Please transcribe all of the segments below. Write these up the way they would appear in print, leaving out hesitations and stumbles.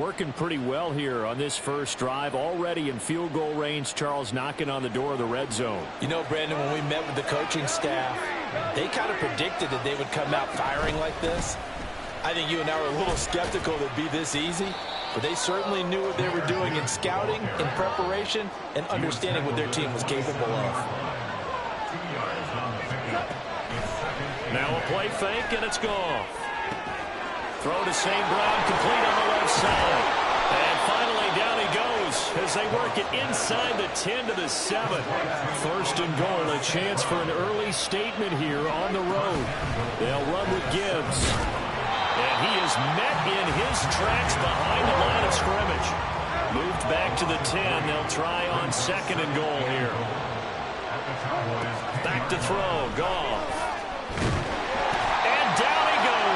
Working pretty well here on this first drive. Already in field goal range, Charles, knocking on the door of the red zone. You know, Brandon, when we met with the coaching staff, they kind of predicted that they would come out firing like this. I think you and I were a little skeptical that it'd be this easy, but they certainly knew what they were doing in scouting, in preparation, and understanding what their team was capable of. Now a play fake, and it's gone. Throw to St. Brown, complete on the left side. And finally down he goes as they work it inside the 10 to the 7. First and goal, a chance for an early statement here on the road. They'll run with Gibbs. And he is met in his tracks behind the line of scrimmage. Moved back to the 10. They'll try on second and goal here. Back to throw, Goff.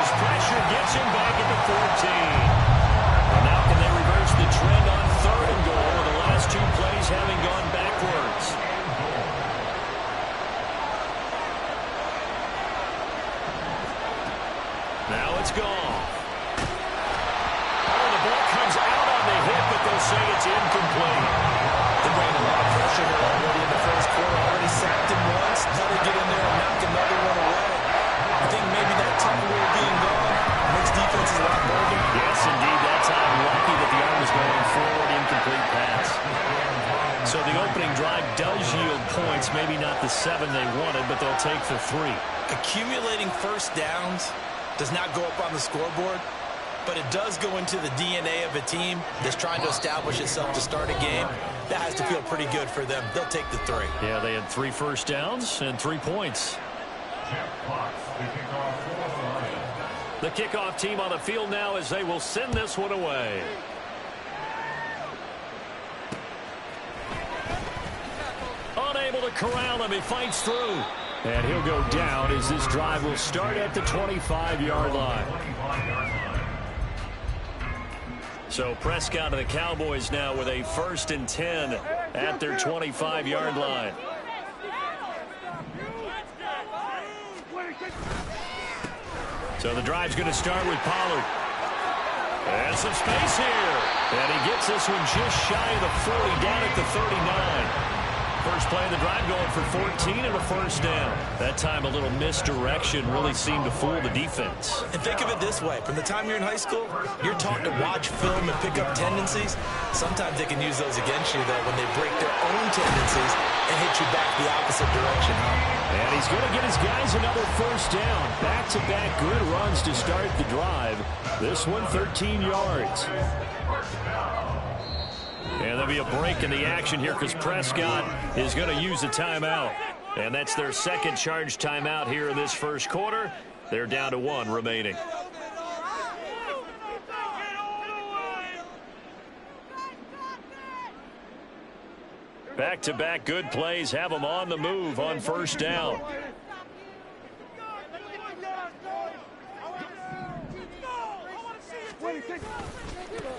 Pressure gets him back at the 14. And now can they reverse the trend on third and goal with the last two plays having gone backwards? Now it's gone. Oh, the ball comes out on the hit, but they'll say it's incomplete. They're bringing a lot of pressure here already in the first quarter. Already sacked him once. Now they get in there and knock another one away. I think maybe that type of way of being gone makes defenses a lot bolder. Yes, indeed. That time lucky that the arm was going forward, incomplete pass. So the opening drive does yield points, maybe not the 7 they wanted, but they'll take the 3. Accumulating first downs does not go up on the scoreboard, but it does go into the DNA of a team that's trying to establish itself to start a game. That has to feel pretty good for them. They'll take the 3. Yeah, they had 3 first downs and 3 points. The kickoff team on the field now as they will send this one away. Unable to corral him. He fights through. And he'll go down as this drive will start at the 25-yard line. So Prescott and the Cowboys now with a 1st and 10 at their 25-yard line. So the drive's going to start with Pollard. And some space here. And he gets this one just shy of the 40, down at the 39. First play of the drive going for 14 and a first down. That time a little misdirection really seemed to fool the defense. And think of it this way. From the time you're in high school, you're taught to watch film and pick up tendencies. Sometimes they can use those against you, though, when they break their own tendencies and hit you back the opposite direction. And he's going to get his guys another first down. Back-to-back good runs to start the drive. This one 13 yards. And there'll be a break in the action here because Prescott is going to use a timeout. And that's their second charge timeout here in this first quarter. They're down to 1 remaining. Back-to-back good plays have them on the move on first down.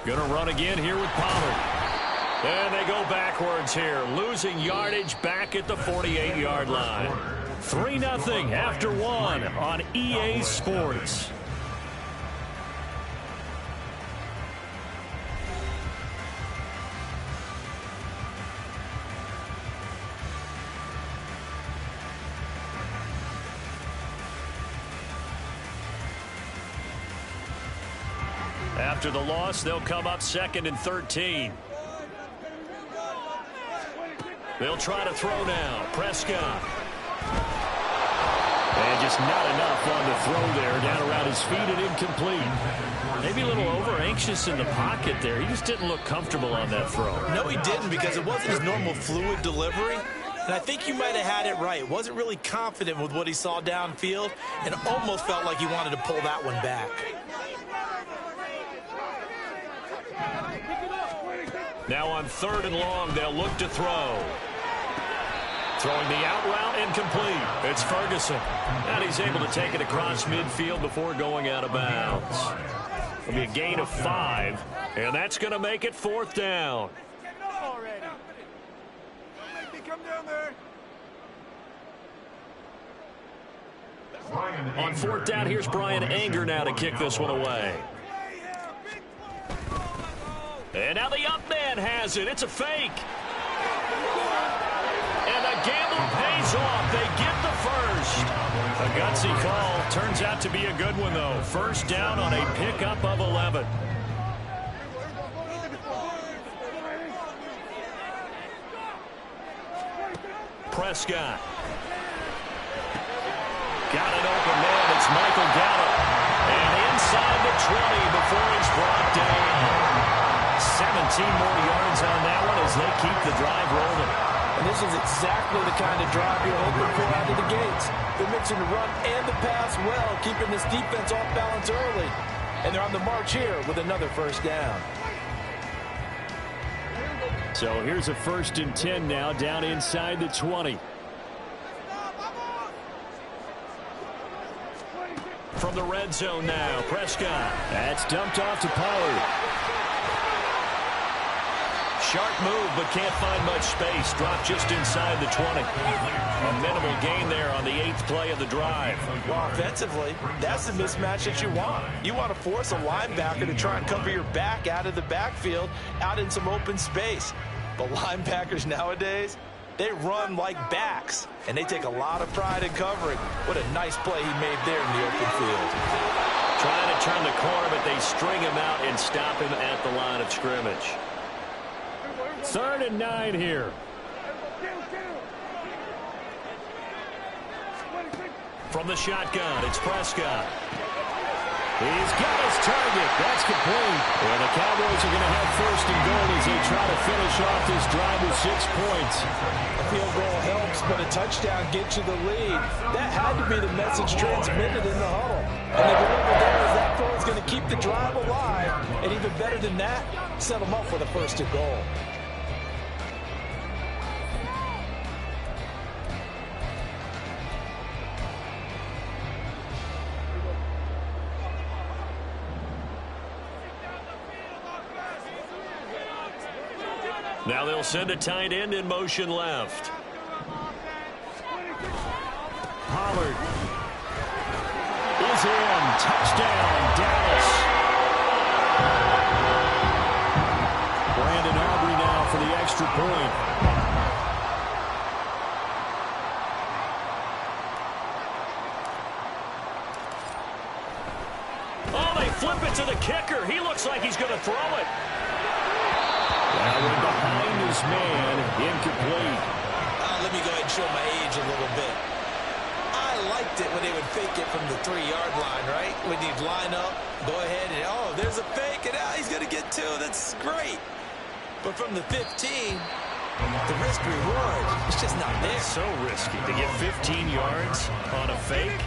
Going to run again here with Pollard. And they go backwards here, losing yardage back at the 48-yard line. 3-0 after 1 on EA Sports. After the loss, they'll come up 2nd and 13. They'll try to throw now. Prescott. And just not enough on the throw there. Down around his feet and incomplete. Maybe a little over-anxious in the pocket there. He just didn't look comfortable on that throw. No, he didn't, because it wasn't his normal fluid delivery. And I think you might have had it right. Wasn't really confident with what he saw downfield and almost felt like he wanted to pull that one back. Now on 3rd and long, they'll look to throw. Throwing the out route incomplete. It's Ferguson. And he's able to take it across midfield before going out of bounds. It'll be a gain of 5, and that's going to make it 4th down. On 4th down, here's Brian Anger now to kick this one away. And now the up man has it. It's a fake. And the gamble pays off. They get the first. A gutsy call. Turns out to be a good one, though. First down on a pickup of 11. Prescott. Got an open man. It's Michael Gallup. And inside the 20 before he's brought down. 17 more yards on that one as they keep the drive rolling. And this is exactly the kind of drive you're hoping for out of the gates. They're mixing the run and the pass well, keeping this defense off balance early. And they're on the march here with another first down. So here's a 1st and 10 now, down inside the 20. From the red zone now, Prescott. That's dumped off to Pollard. Sharp move, but can't find much space. Dropped just inside the 20. A minimal gain there on the 8th play of the drive. Well, offensively, that's the mismatch that you want. You want to force a linebacker to try and cover your back out of the backfield, out in some open space. But linebackers nowadays, they run like backs, and they take a lot of pride in covering. What a nice play he made there in the open field. Trying to turn the corner, but they string him out and stop him at the line of scrimmage. 3rd and 9 here. From the shotgun, it's Prescott. He's got his target. That's complete. And the Cowboys are going to have 1st and goal as they try to finish off this drive with 6 points. A field goal helps, but a touchdown gets you the lead. That had to be the message transmitted in the huddle. And they delivered there as that throw is going to keep the drive alive. And even better than that, set them up for the 1st and goal. Now they'll send a tight end in motion left. Pollard is in. Touchdown, Dallas. Brandon Aubrey now for the extra point. Oh, they flip it to the kicker. He looks like he's going to throw it. Now we're behind his man, incomplete. Let me go ahead and show my age a little bit. I liked it when they would fake it from the 3-yard line, right? When you'd line up, go ahead and, oh, there's a fake, and he's going to get 2. That's great. But from the 15, the risk reward, it's just not there. It's so risky to get 15 yards on a fake.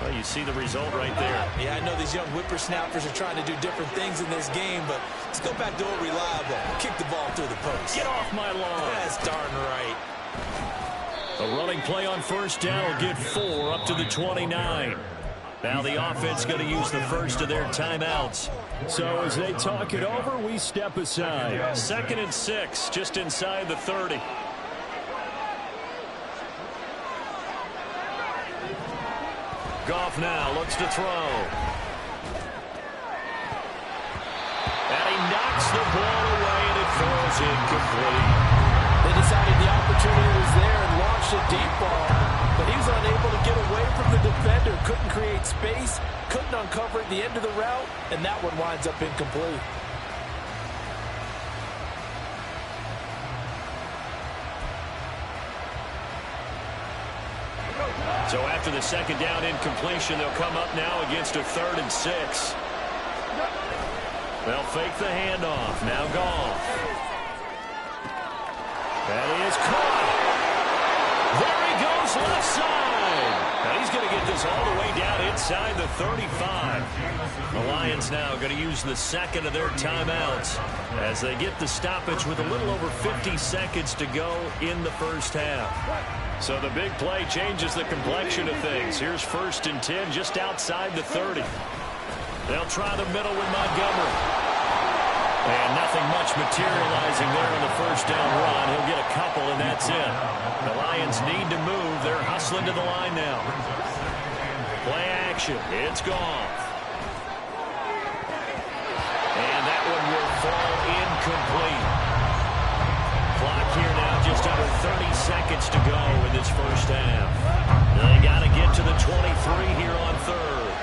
Well, you see the result right there. Yeah, I know these young whippersnappers are trying to do different things in this game, but let's go back to old reliable. Kick the ball through the post. Get off my lawn. That's darn right. A running play on 1st down will get 4 up to the 29. Now the offense going to use the first of their timeouts. So as they talk it over, we step aside. 2nd and 6, just inside the 30. Goff now looks to throw. And he knocks the ball away, and it falls incomplete. They decided the opportunity was there and launched a deep ball, but he was unable to get away from the defender, couldn't create space, couldn't uncover at the end of the route, and that one winds up incomplete. So after the 2nd down incompletion, they'll come up now against a 3rd and 6. They'll fake the handoff. Now Goff. That is caught. There he goes left side. Now he's going to get this all the way down inside the 35. The Lions now going to use the 2nd of their timeouts as they get the stoppage with a little over 50 seconds to go in the 1st half. So the big play changes the complexion of things. Here's 1st and 10 just outside the 30. They'll try the middle with Montgomery. And nothing much materializing there on the 1st down run. He'll get a couple, and that's it. The Lions need to move. They're hustling to the line now. Play action. It's gone. And that one will fall in. minutes to go in this first half. They got to get to the 23 here on third.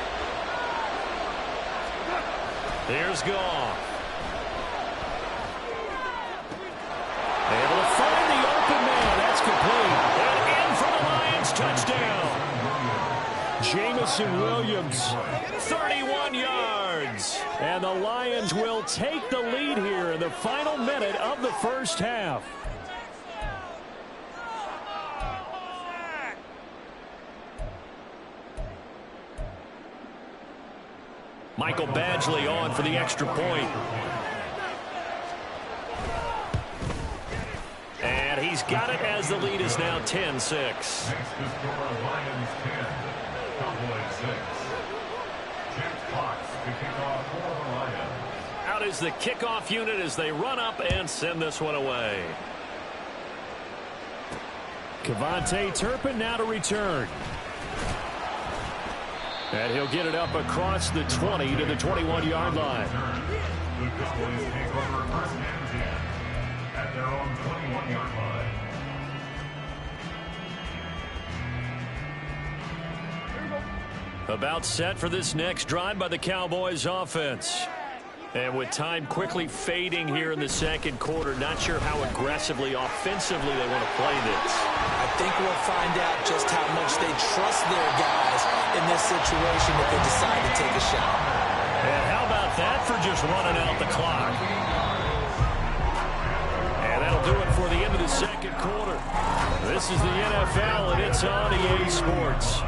Here's Goff. Able to find the open man. That's complete. And in for the Lions. Touchdown. Jamison Williams, 31 yards. And the Lions will take the lead here in the final minute of the first half. Michael Badgley on for the extra point. And he's got it as the lead is now 10-6. Out is the kickoff unit as they run up and send this one away. Kevontae Turpin now to return. And he'll get it up across the 20 to the 21-yard line. The Cowboys take over first and 10 at their own 21-yard line. About set for this next drive by the Cowboys offense. And with time quickly fading here in the second quarter, not sure how aggressively, offensively they want to play this. I think we'll find out just how much they trust their guys in this situation if they decide to take a shot. And how about that for just running out the clock? And that'll do it for the end of the second quarter. This is the NFL, and it's on EA Sports.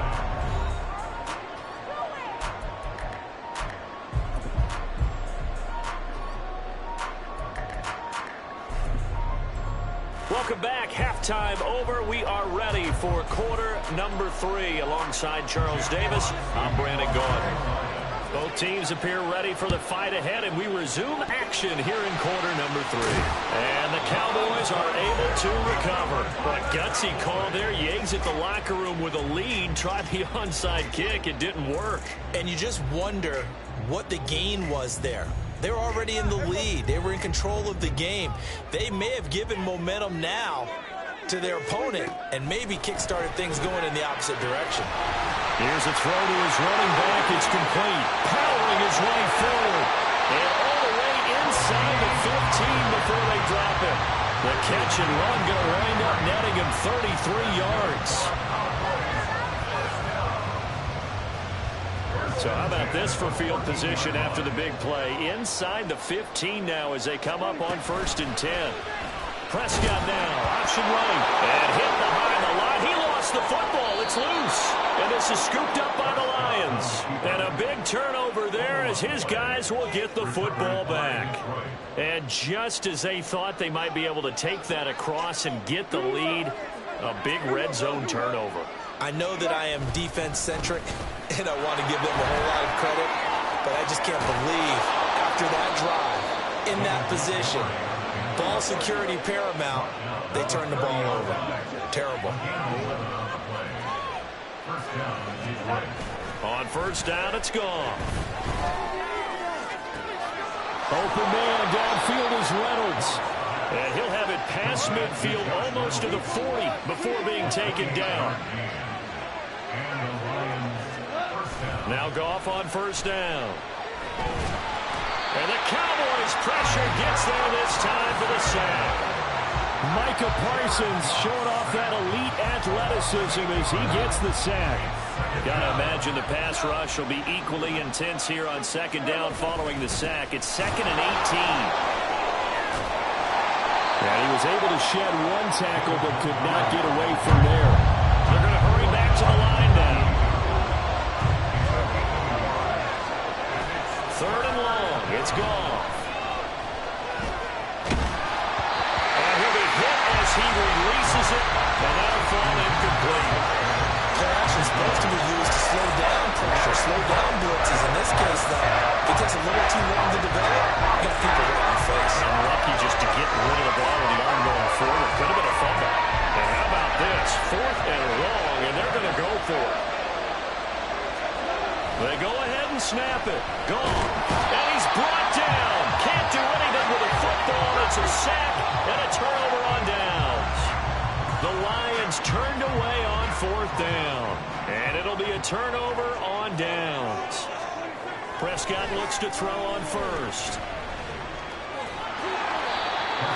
Welcome back. Halftime over. We are ready for quarter number 3. Alongside Charles Davis, I'm Brandon Gaudin. Both teams appear ready for the fight ahead, and we resume action here in quarter number 3. And the Cowboys are able to recover. A gutsy call there. You exit the locker room with a lead. Try the onside kick. It didn't work. And you just wonder what the gain was there. They're already in the lead. They were in control of the game. They may have given momentum now to their opponent and maybe kick-started things going in the opposite direction. Here's a throw to his running back. It's complete. Powering his way forward. And all the way inside the 15 before they drop it. The catch and run going to wind up netting him 33 yards. So how about this for field position after the big play? Inside the 15 now as they come up on 1st and 10. Prescott now, option right, and hit behind the line. He lost the football. It's loose. And this is scooped up by the Lions. And a big turnover there as his guys will get the football back. And just as they thought they might be able to take that across and get the lead, a big red zone turnover. I know that I am defense-centric, and I want to give them a whole lot of credit, but I just can't believe after that drive, in that position, ball security paramount, they turned the ball over. Terrible. On 1st down, it's gone. Open man downfield is Reynolds. And he'll have it past midfield almost to the 40 before being taken down. Now Goff on 1st down. And the Cowboys pressure gets there this time for the sack. Micah Parsons showing off that elite athleticism as he gets the sack. Gotta imagine the pass rush will be equally intense here on 2nd down following the sack. It's 2nd and 18. And he was able to shed one tackle but could not get away from there. They're going to hurry back to the line now. 3rd and long. It's gone. And he'll be hit as he releases it. And that'll fall incomplete. Pass is supposed to be used to slow down pressure, slow down blitzes. In this case, though, if it takes a little too long to develop, you got people right in the face. And lucky just to get rid of the ball with the arm going forward. Could have been a fumble. And how about this? 4th and long, and they're going to go for it. They go ahead and snap it. Gone. And he's brought down. Can't do anything with a football. It's a sack and a turnover on downs. The Lions it'll be a turnover on downs. Prescott looks to throw on first.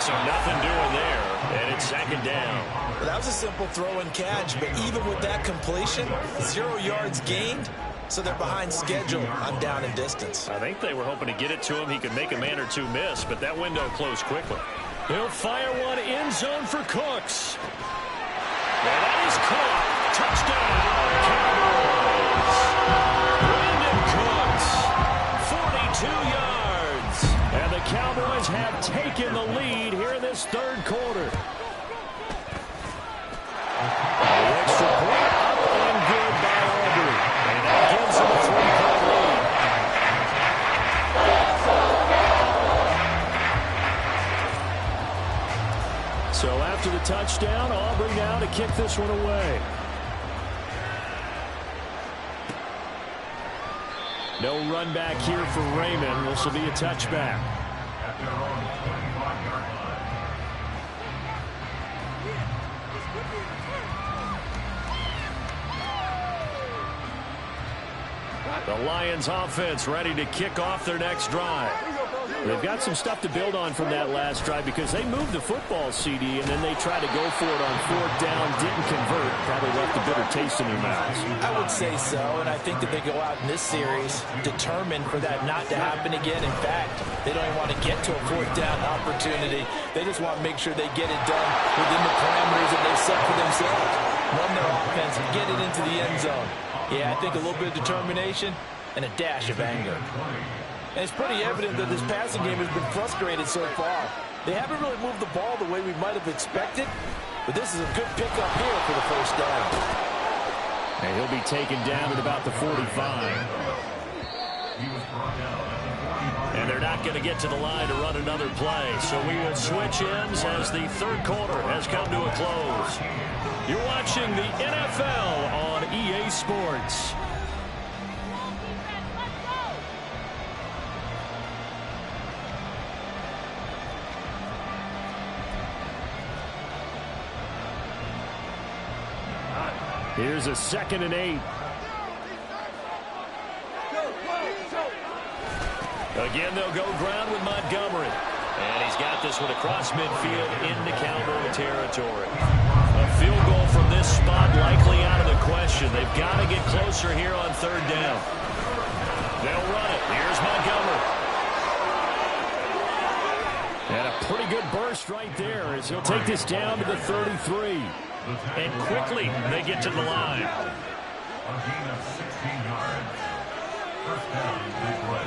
So nothing doing there, and it's second down. Well, that was a simple throw and catch, but even with that completion, 0 yards gained, so they're behind schedule on down and distance. I think they were hoping to get it to him. He could make a man or two miss, but that window closed quickly. He'll fire one end zone for Cooks. And that is caught. Touchdown, Cowboys. Brandon Cooks, 42 yards. And the Cowboys have taken the lead here in this third quarter. The extra point up and good by Aubrey. And that gives them a 3-point lead. So after the touchdown, Aubrey now to kick this one away. No run back here for Raymond. This will be a touchback. At their own 25-yard line. The Lions offense ready to kick off their next drive. They've got some stuff to build on from that last drive because they moved the football, CD, and then they tried to go for it on 4th down, didn't convert, probably left a bitter taste in their mouths. I would say so, and I think that they go out in this series determined for that not to happen again. In fact, they don't even want to get to a 4th down opportunity. They just want to make sure they get it done within the parameters that they've set for themselves. Run their offense and get it into the end zone. Yeah, I think a little bit of determination and a dash of anger. And it's pretty evident that this passing game has been frustrated so far. They haven't really moved the ball the way we might have expected, but this is a good pickup here for the first down. And he'll be taken down at about the 45. And they're not going to get to the line to run another play, so we will switch ends as the third quarter has come to a close. You're watching the NFL on EA Sports. Here's a 2nd and 8. Again, they'll go ground with Montgomery. And he's got this one across midfield into Cowboy territory. A field goal from this spot likely out of the question. They've got to get closer here on 3rd down. They'll run it. Here's Montgomery. And a pretty good burst right there as he'll take this down to the 33. And quickly they get to the line. A gain of 16 yards. First down, big play.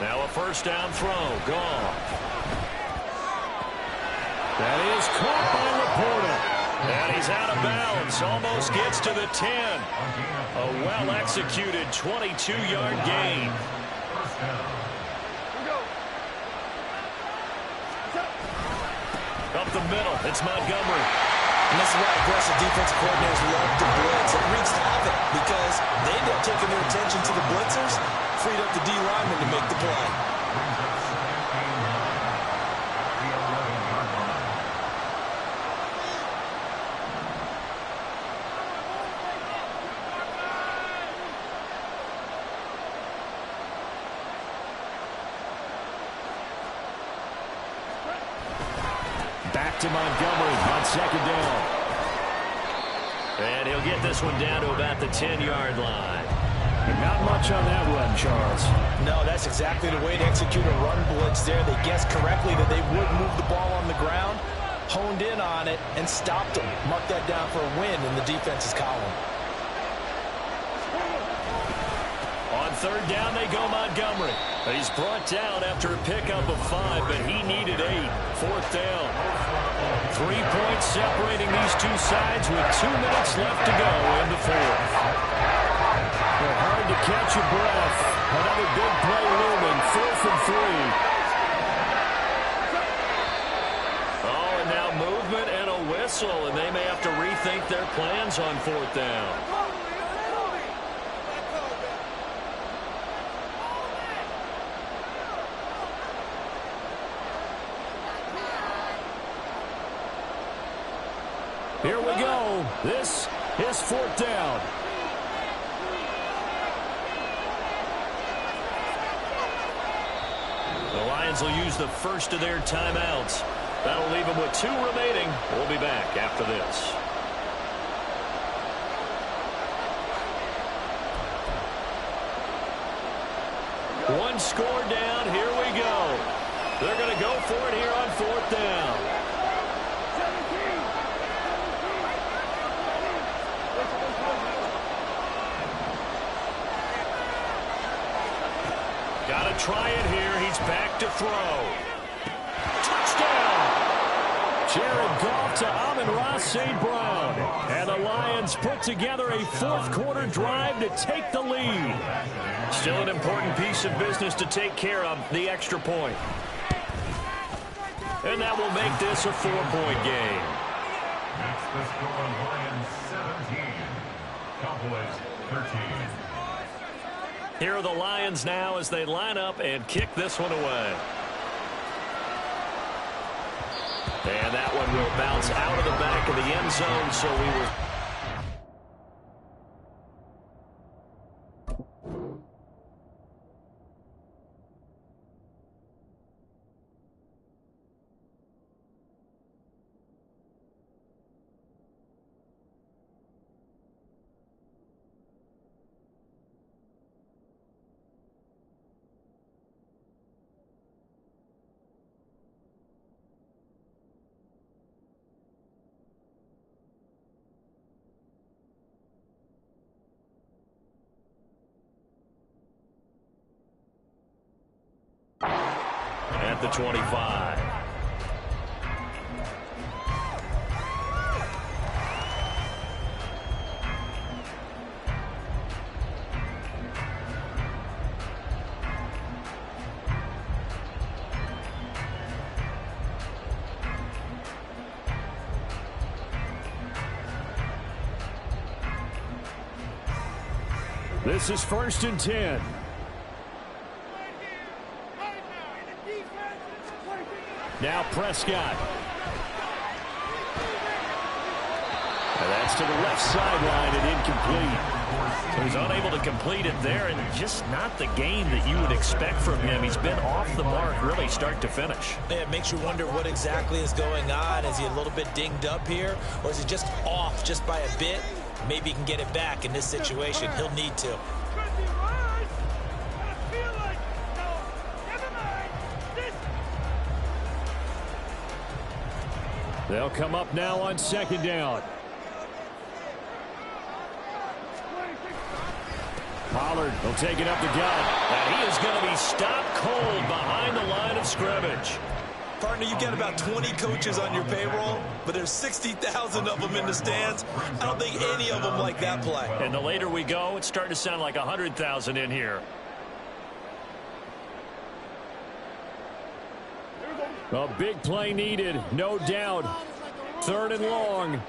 Now a first down throw. Gone. That is caught by Laporta. And he's out of bounds. Almost gets to the 10. A well-executed 22-yard gain. First down. Up the middle, it's Montgomery. And this is why aggressive defensive coordinators love to blitz. It wreaks havoc because they end up taking their attention to the blitzers, freed up the D lineman to make the play. Back to Montgomery on 2nd down. And he'll get this one down to about the 10-yard line. But not much on that run, Charles. No, that's exactly the way to execute a run blitz there. They guessed correctly that they would move the ball on the ground, honed in on it, and stopped them. Mark that down for a win in the defense's column. On 3rd down, they go Montgomery. He's brought down after a pickup of 5, but he needed 8. 4th down. 3 points separating these two sides with 2 minutes left to go in the 4th. They're hard to catch your breath. Another big play looming. 4th and 3. Oh, and now movement and a whistle, and they may have to rethink their plans on 4th down. Here we go This is 4th down. The Lions will use the first of their timeouts. That'll leave them with 2 remaining. We'll be back after this. One score down. Here we go. They're going to go for it here on 4th down. Got to try it here. He's back to throw. Touchdown! Jared Goff to Amon-Ra St. Brown. And the Lions put together a 4th quarter drive to take the lead. Still an important piece of business to take care of, the extra point. And that will make this a 4-point game. Makes the score Lions 17, Cowboys 13. Here are the Lions now as they line up and kick this one away. And that one will bounce out of the back of the end zone, so we will... At the 25. This is 1st and 10. Now Prescott. And that's to the left sideline and incomplete. So he's unable to complete it there, and just not the game that you would expect from him. He's been off the mark really start to finish. It makes you wonder what exactly is going on. Is he a little bit dinged up here, or is he just off just by a bit? Maybe he can get it back in this situation. He'll need to. They'll come up now on 2nd down. Pollard will take it up the gut. And he is going to be stopped cold behind the line of scrimmage. Partner, you got about 20 coaches on your payroll, but there's 60,000 of them in the stands. I don't think any of them like that play. And the later we go, it's starting to sound like 100,000 in here. A big play needed, no doubt. 3rd and long.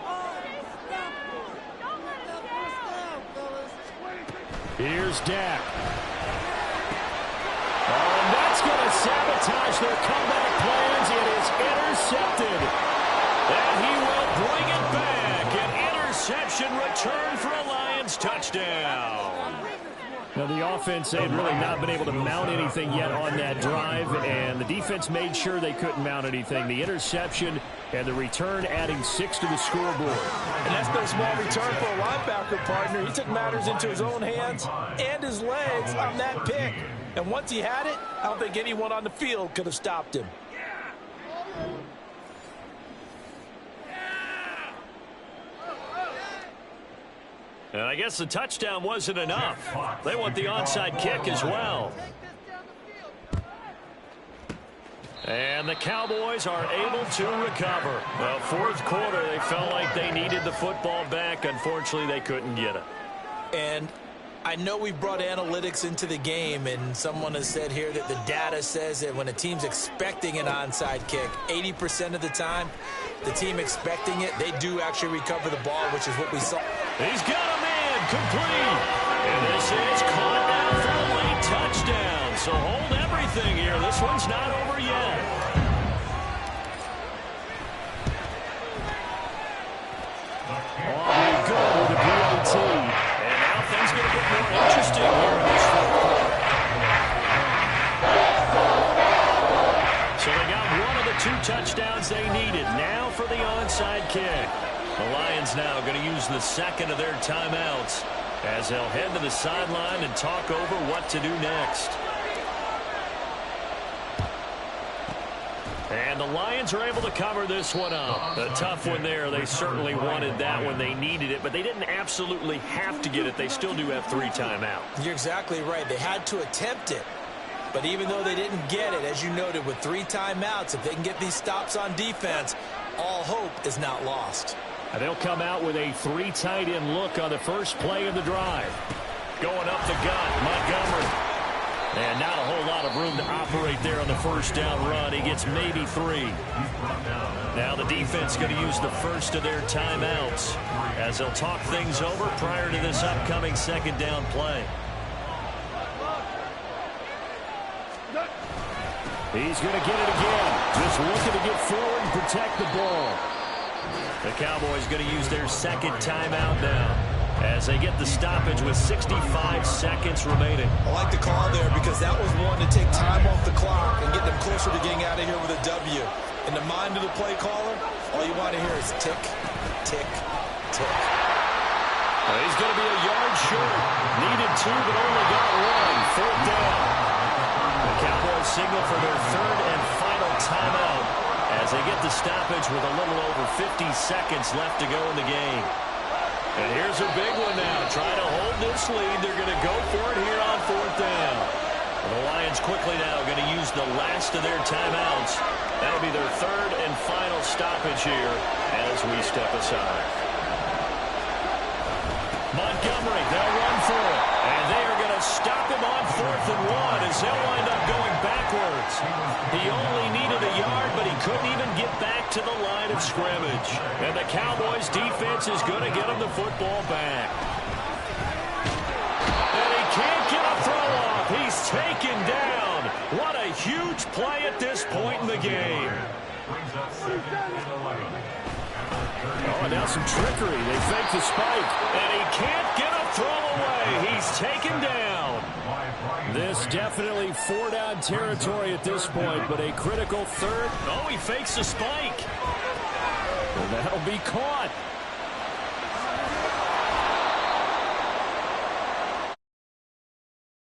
Here's Dak. Oh, and that's going to sabotage their comeback plans. It is intercepted. And he will bring it back. An interception return for a Lions touchdown. Now, the offense, they had really not been able to mount anything yet on that drive, and the defense made sure they couldn't mount anything. The interception and the return adding 6 to the scoreboard. And that's no small return for a linebacker, partner. He took matters into his own hands and his legs on that pick. And once he had it, I don't think anyone on the field could have stopped him. And I guess the touchdown wasn't enough. They want the onside kick as well. And the Cowboys are able to recover. Well, 4th quarter, they felt like they needed the football back. Unfortunately, they couldn't get it. And I know we brought analytics into the game, and someone has said here that the data says that when a team's expecting an onside kick, 80% of the time, the team expecting it, they do actually recover the ball, which is what we saw. He's got a man complete. And this is caught down for a late touchdown. So hold everything here. This one's not over yet. Oh, touchdowns they needed. Now for the onside kick. The Lions now going to use the second of their timeouts as they'll head to the sideline and talk over what to do next. And the Lions are able to cover this one up. A tough one there. They certainly wanted that when they needed it, but they didn't absolutely have to get it. They still do have 3 timeouts. You're exactly right. They had to attempt it. But even though they didn't get it, as you noted, with 3 timeouts, if they can get these stops on defense, all hope is not lost. And they'll come out with a 3 tight end look on the first play of the drive. Going up the gut, Montgomery. And not a whole lot of room to operate there on the first down run. He gets maybe 3. Now the defense going to use the first of their timeouts as they'll talk things over prior to this upcoming second down play. He's going to get it again. Just looking to get forward and protect the ball. The Cowboys going to use their second timeout now as they get the stoppage with 65 seconds remaining. I like the call there because that was one to take time off the clock and get them closer to getting out of here with a W. In the mind of the play caller, all you want to hear is tick, tick, tick. Well, he's going to be a yard short. Needed 2, but only got 1. 4th down. The Cowboys signal for their 3rd and final timeout as they get the stoppage with a little over 50 seconds left to go in the game. And here's a big one now. Trying to hold this lead. They're going to go for it here on 4th down. And the Lions quickly now going to use the last of their timeouts. That'll be their 3rd and final stoppage here as we step aside. Montgomery, they'll run for it. And they are going to stop him on 4th and 1 as they'll wind up going backwards. He only needed a yard, but he couldn't even get back to the line of scrimmage. And the Cowboys defense is going to get him the football back. And he can't get a throw off. He's taken down. What a huge play at this point in the game. Oh, and now some trickery. They fake the spike. And he can't get a throw away. He's taken down. This definitely 4-down territory at this point, but a critical 3rd. Oh, he fakes the spike. And that'll be caught.